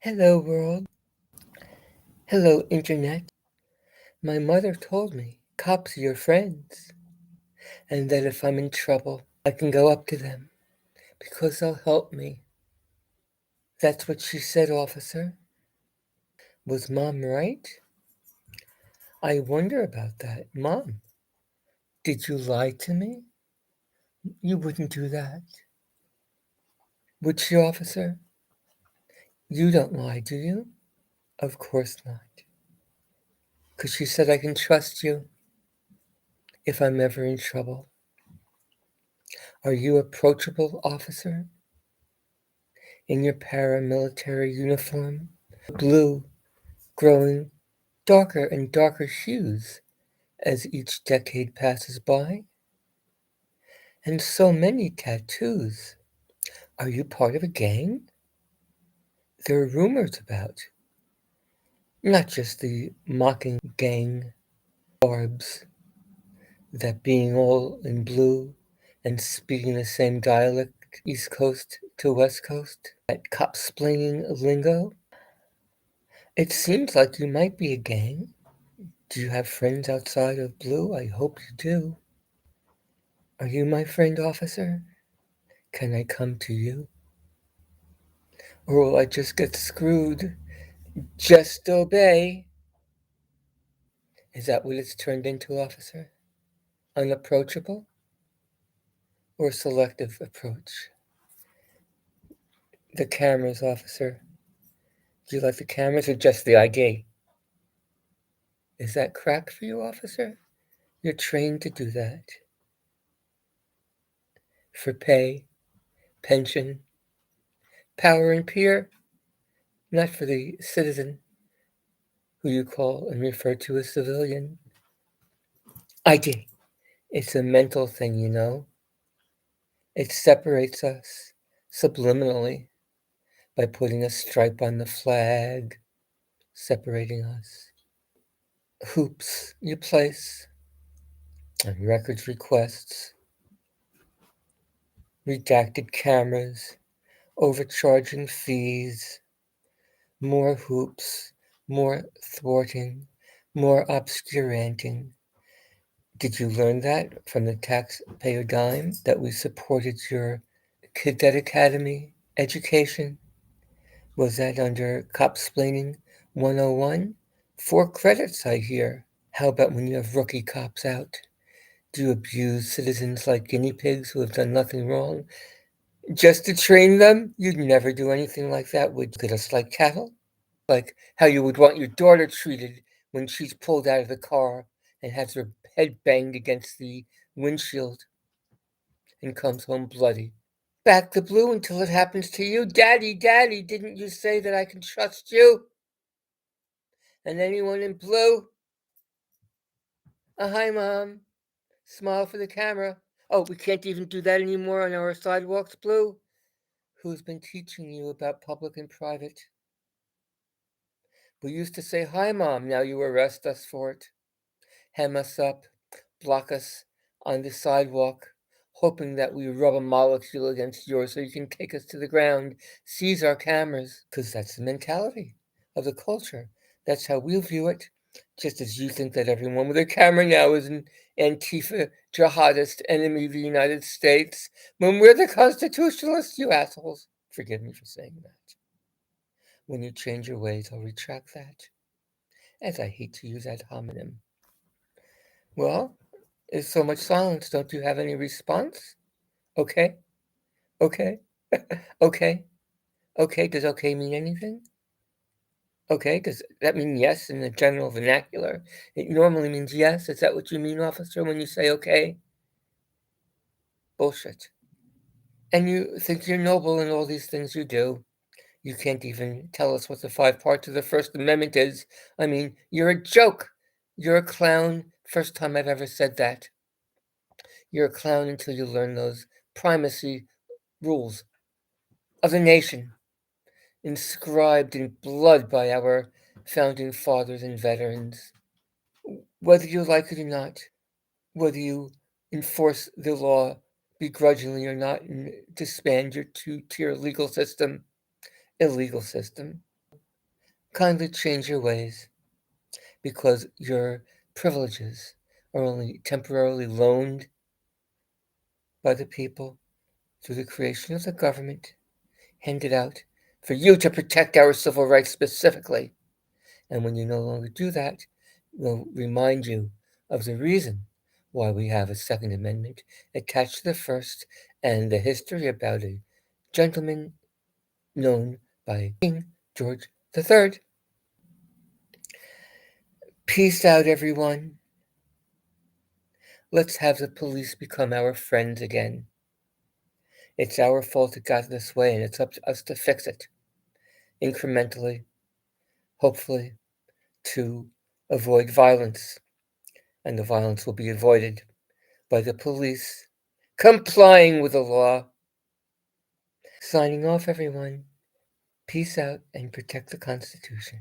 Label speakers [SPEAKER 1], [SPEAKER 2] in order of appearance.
[SPEAKER 1] Hello, world. Hello, Internet. My mother told me cops are your friends, and that if I'm in trouble, I can go up to them because they'll help me. That's what she said, officer. Was Mom right? I wonder about that. Mom, did you lie to me? You wouldn't do that. Would she, officer? You don't lie, do you? Of course not. Because she said I can trust you if I'm ever in trouble. Are you approachable, officer? In your paramilitary uniform? Blue, growing darker and darker hues as each decade passes by? And so many tattoos. Are you part of a gang? There are rumors about, not just the mocking gang barbs, that being all in blue and speaking the same dialect, East Coast to West Coast, that cop-splaining lingo. It seems like you might be a gang. Do you have friends outside of blue? I hope you do. Are you my friend, officer? Can I come to you? Or will I just get screwed? Just obey. Is that what it's turned into, officer? Unapproachable? Or selective approach? The cameras, officer. Do you like the cameras or just the ID? Is that crack for you, officer? You're trained to do that. For pay, pension, power and peer, not for the citizen who you call and refer to as civilian. ID. It's a mental thing, you know. It separates us subliminally by putting a stripe on the flag, separating us. Hoops you place on records requests, redacted cameras, overcharging fees, more hoops, more thwarting, more obscuranting. Did you learn that from the taxpayer dime that we supported your cadet academy education? Was that under Copsplaining 101? 4 credits, I hear. How about when you have rookie cops out? Do you abuse citizens like guinea pigs who have done nothing wrong? Just to train them? You'd never do anything like that, would you? Look at us like cattle? Like how you would want your daughter treated when she's pulled out of the car and has her head banged against the windshield and comes home bloody. Back the blue until it happens to you. Daddy, Daddy, didn't you say that I can trust you? And anyone in blue? Hi, Mom. Smile for the camera. Oh, we can't even do that anymore on our sidewalks, Blue? Who's been teaching you about public and private? We used to say, hi, Mom, now you arrest us for it. Hem us up, block us on the sidewalk, hoping that we rub a molecule against yours so you can take us to the ground, seize our cameras, because that's the mentality of the culture. That's how we view it, just as you think that everyone with a camera now is an Antifa jihadist enemy of the United States, when we're the constitutionalists, you assholes. Forgive me for saying that. When you change your ways, I'll retract that, as I hate to use that homonym. Well, there's so much silence. Don't you have any response? Okay, okay, okay, okay. Does okay mean anything? Okay, does that mean yes in the general vernacular? It normally means yes. Is that what you mean, officer, when you say okay? Bullshit. And you think you're noble in all these things you do. You can't even tell us what the 5 parts of the First Amendment is. I mean, you're a joke. You're a clown. First time I've ever said that. You're a clown until you learn those primacy rules of the nation, inscribed in blood by our founding fathers and veterans. Whether you like it or not, whether you enforce the law begrudgingly or not and disband your 2-tier legal system, illegal system. Kindly change your ways, because your privileges are only temporarily loaned by the people through the creation of the government, handed out for you to protect our civil rights specifically. And when you no longer do that, we'll remind you of the reason why we have a Second Amendment attached to the First, and the history about a gentleman known by King George III. Peace out, everyone. Let's have the police become our friends again. It's our fault it got this way, and it's up to us to fix it, incrementally, hopefully, to avoid violence. And the violence will be avoided by the police complying with the law. Signing off, everyone. Peace out and protect the Constitution.